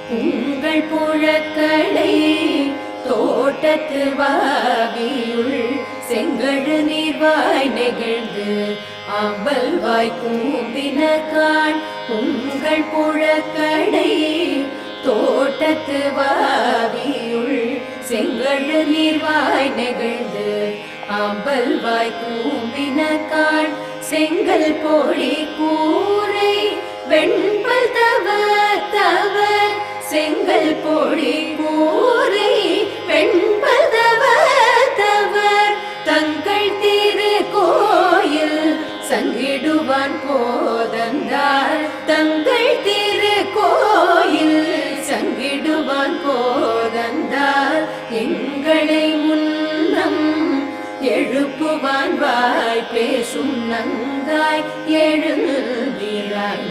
உங்கள் புழக்கடை தோட்டத்து வாவியுள் செங்கழு நீர்வாய் நெகிழ்ந்து ஆம்பல் வாய் கூம்பினகான். உங்கள் புழக்கடை தோட்டத்து வாவியுள் செங்கழு நீர்வாய் நெகிழ்ந்து ஆம்பல் வாய் கூம்பினகான். செங்கல் பொழி கூரை வெண்பல் தவ தவ செங்கல் பொழி கூரை வெண்பல் தவ தவ தங்கள் திரு கோயில் சங்கிடுவான் போதந்தார். தங்கள் திரு கோயில் சங்கிடுவான் போதந்தார். எங்களை முன்னம் எழுப்புவான் வாய் பேசும் நங்காய் எழுந்திராய்.